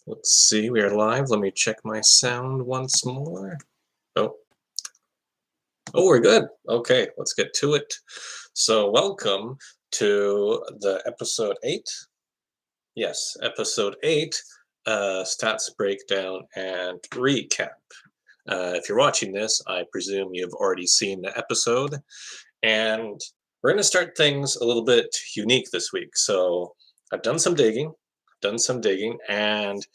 Let's see, we are live. Let me check my sound once more. Oh, we're good. Okay, let's get to it. So, welcome to the episode 8. Yes, episode 8, stats breakdown and recap. If you're watching this, I presume you've already seen the episode, and we're going to start things a little bit unique this week. So, I've done some digging, and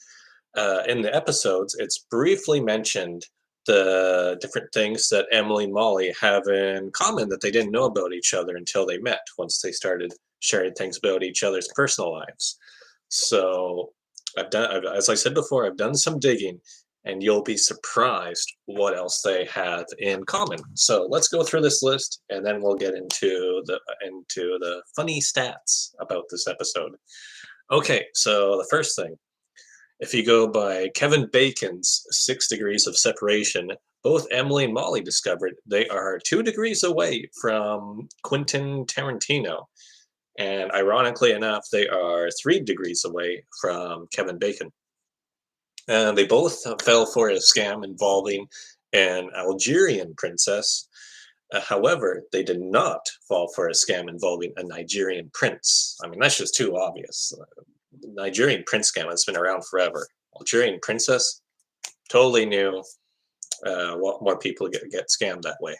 in the episodes, it's briefly mentioned the different things that Emily and Molly have in common that they didn't know about each other until they met, once they started sharing things about each other's personal lives. So, as I said before, I've done some digging, and you'll be surprised what else they have in common. So let's go through this list, and then we'll get into the funny stats about this episode. Okay, so the first thing, if you go by Kevin Bacon's 6 degrees of separation, both Emily and Molly discovered they are 2 degrees away from Quentin Tarantino. And ironically enough, they are 3 degrees away from Kevin Bacon. And they both fell for a scam involving an Algerian princess. However, they did not fall for a scam involving a Nigerian prince. I mean, that's just too obvious. Nigerian prince scam has been around forever. Algerian princess, totally new. More people get scammed that way.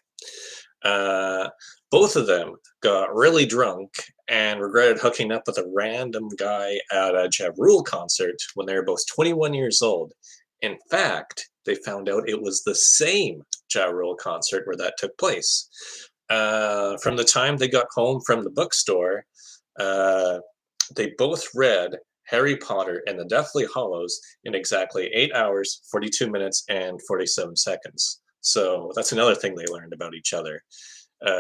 Both of them got really drunk and regretted hooking up with a random guy at a Ja Rule concert when they were both 21 years old. In fact, they found out it was the same Ja Rule concert where that took place. From the time they got home from the bookstore, they both read Harry Potter and the Deathly Hallows in exactly 8 hours, 42 minutes, and 47 seconds. So that's another thing they learned about each other.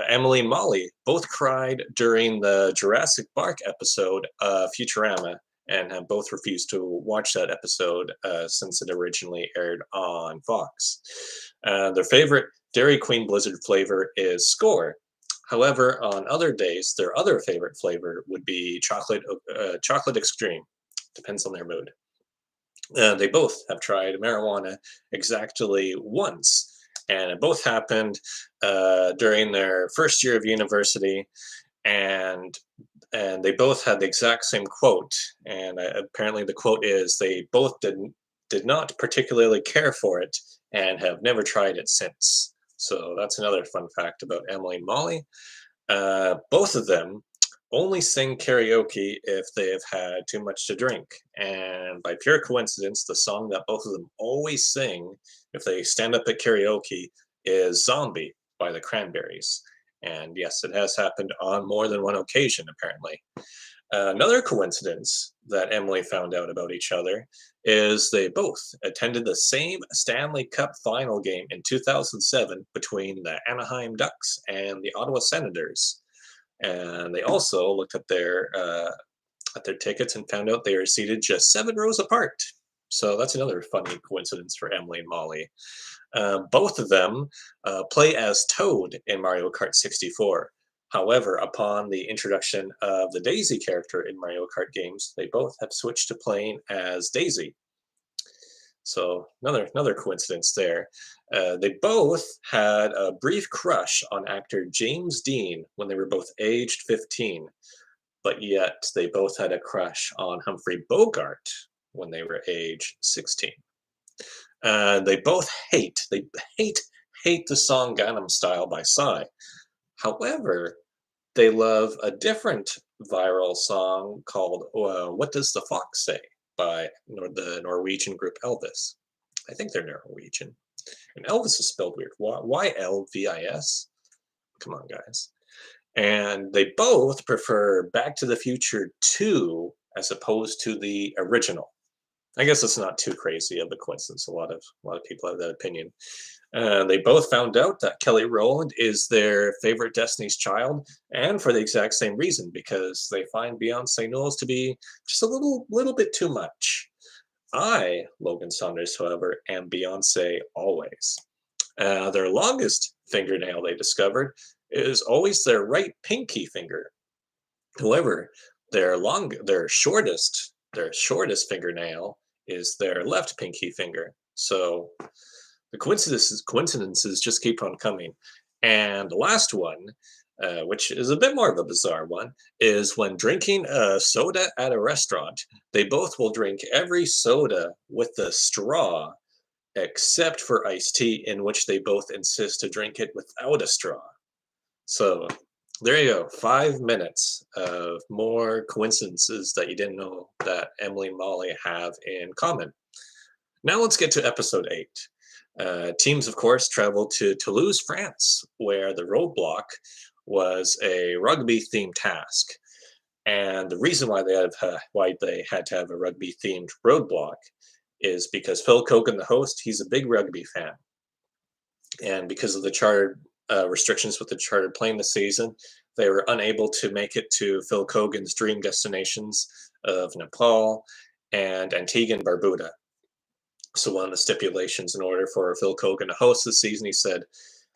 Emily and Molly both cried during the Jurassic Park episode of Futurama, and have both refused to watch that episode since it originally aired on Fox. Their favorite Dairy Queen Blizzard flavor is Score. However, on other days, their other favorite flavor would be chocolate extreme. Depends on their mood. They both have tried marijuana exactly once, and it both happened during their first year of university, and they both had the exact same quote. And apparently, the quote is they both did not particularly care for it and have never tried it since. So that's another fun fact about Emily and Molly. Both of them only sing karaoke if they have had too much to drink. And by pure coincidence, the song that both of them always sing if they stand up at karaoke is Zombie by the Cranberries. And yes, it has happened on more than one occasion, apparently. Another coincidence that Emily found out about each other is they both attended the same Stanley Cup final game in 2007 between the Anaheim Ducks and the Ottawa Senators. And they also looked at their tickets and found out they are seated just 7 rows apart. So that's another funny coincidence for Emily and Molly. Both of them play as Toad in Mario Kart 64. However, upon the introduction of the Daisy character in Mario Kart games, they both have switched to playing as Daisy. So another coincidence there. They both had a brief crush on actor James Dean when they were both aged 15, but yet they both had a crush on Humphrey Bogart when they were age 16. They both hate the song Gangnam Style by Psy. However, they love a different viral song called What Does the Fox Say by the Norwegian group Elvis. I think they're Norwegian. And Elvis is spelled weird. Why Lvis? Come on, guys. And they both prefer Back to the Future 2 as opposed to the original. I guess it's not too crazy of a coincidence. A lot of people have that opinion. They both found out that Kelly Rowland is their favorite Destiny's Child, and for the exact same reason, because they find Beyonce Knowles to be just a little bit too much. I, Logan Saunders, however, am Beyonce always. Their longest fingernail they discovered is always their right pinky finger. However, their shortest fingernail is their left pinky finger. So the coincidences just keep on coming. And the last one, which is a bit more of a bizarre one, is when drinking a soda at a restaurant, they both will drink every soda with the straw, except for iced tea, in which they both insist to drink it without a straw. So there you go. 5 minutes of more coincidences that you didn't know that Emily and Molly have in common. Now let's get to episode 8. Teams, of course, traveled to Toulouse, France, where the roadblock was a rugby-themed task. And the reason why they had to have a rugby-themed roadblock is because Phil Kogan, the host, he's a big rugby fan, and because of the chartered restrictions with the chartered plane this season, they were unable to make it to Phil Kogan's dream destinations of Nepal and Antigua and Barbuda. So one of the stipulations in order for Phil Kogan to host this season, he said,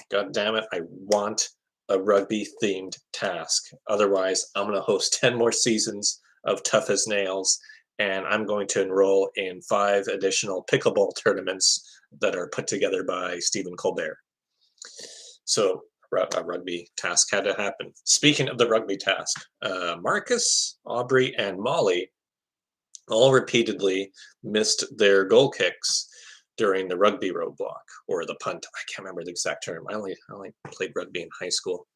"God damn it, I want a rugby-themed task. Otherwise, I'm going to host 10 more seasons of Tough as Nails, and I'm going to enroll in 5 additional pickleball tournaments that are put together by Stephen Colbert." So a rugby task had to happen. Speaking of the rugby task, Marcus, Aubrey, and Molly all repeatedly missed their goal kicks during the rugby roadblock or the punt. I can't remember the exact term. I only played rugby in high school.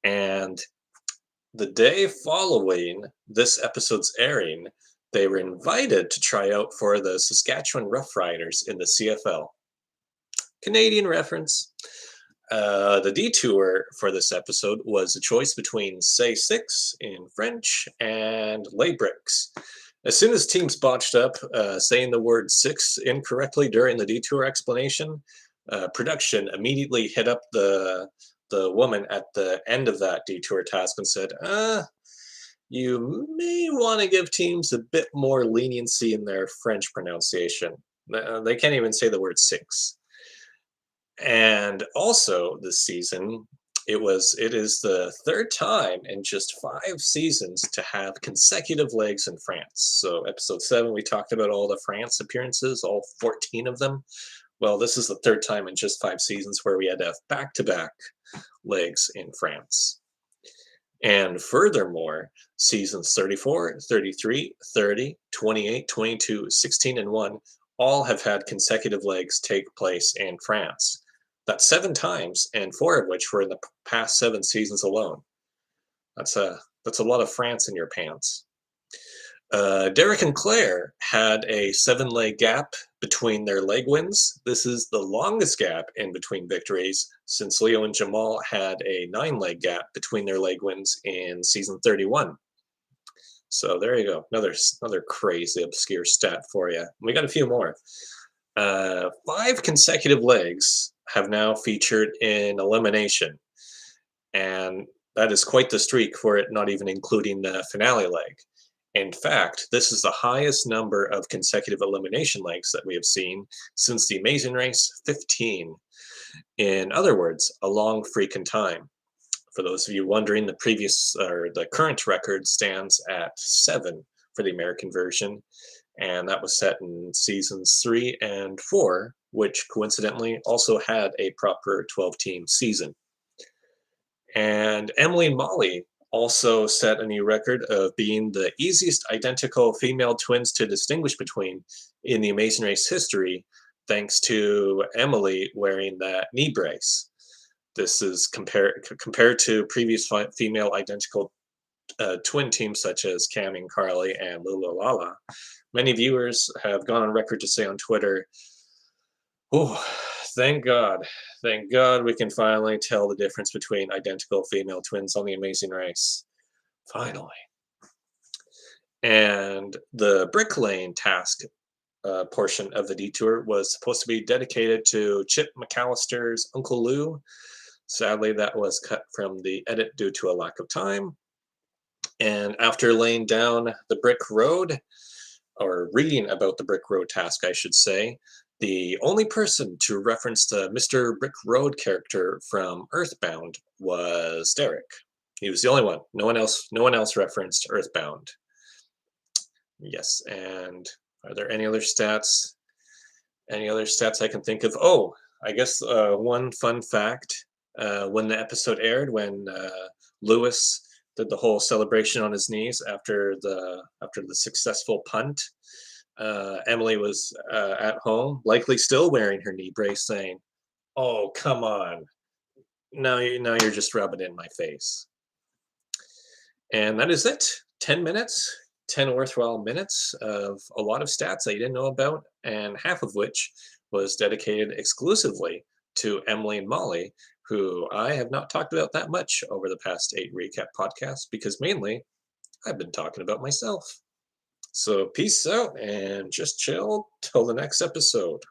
And the day following this episode's airing, they were invited to try out for the Saskatchewan Roughriders in the CFL. Canadian reference. The detour for this episode was a choice between Say Six in French and Lay Bricks. As soon as teams botched up saying the word six incorrectly during the detour explanation, production immediately hit up the woman at the end of that detour task and said, you may want to give teams a bit more leniency in their French pronunciation. They can't even say the word six. And also this season, it is the 3rd time in just 5 seasons to have consecutive legs in France. So episode 7, we talked about all the France appearances, all 14 of them. Well, this is the 3rd time in just 5 seasons where we had to have back-to-back legs in France. And furthermore, seasons 34, 33, 30, 28, 22, 16, and 1 all have had consecutive legs take place in France. That's 7 times, and 4 of which were in the past 7 seasons alone. That's a lot of France in your pants. Derek and Claire had a 7-leg gap between their leg wins. This is the longest gap in between victories since Leo and Jamal had a 9-leg gap between their leg wins in season 31. So there you go. Another crazy obscure stat for you. We got a few more. 5 consecutive legs have now featured in elimination, and that is quite the streak for it, not even including the finale leg. In fact, this is the highest number of consecutive elimination legs that we have seen since the Amazing Race 15. In other words, a long freaking time. For those of you wondering, the current record stands at 7 for the American version, and that was set in seasons 3 and 4, which coincidentally also had a proper 12-team season. And Emily and Molly also set a new record of being the easiest identical female twins to distinguish between in the Amazing Race history, thanks to Emily wearing that knee brace. This is compared to previous female identical twin teams such as Cam and Carly and Lula Lala. Many viewers have gone on record to say on Twitter, "Oh, thank God we can finally tell the difference between identical female twins on The Amazing Race. Finally." And the Brick Lane task portion of the detour was supposed to be dedicated to Chip McAllister's Uncle Lou. Sadly, that was cut from the edit due to a lack of time. And after laying down the brick road, or reading about the Brick Road task, I should say, the only person to reference the Mr. Brick Road character from Earthbound was Derek. He was the only one. No one else referenced Earthbound. Yes, and Are there any other stats? Any other stats I can think of? Oh, I guess one fun fact when the episode aired, when Lewis did the whole celebration on his knees after the successful punt, Emily was at home, likely still wearing her knee brace, saying, "Oh, come on! Now you're just rubbing in my face." And that is it. 10 minutes, 10 worthwhile minutes of a lot of stats that you didn't know about, and half of which was dedicated exclusively to Emily and Molly, who I have not talked about that much over the past 8 recap podcasts because mainly I've been talking about myself. So peace out and just chill till the next episode.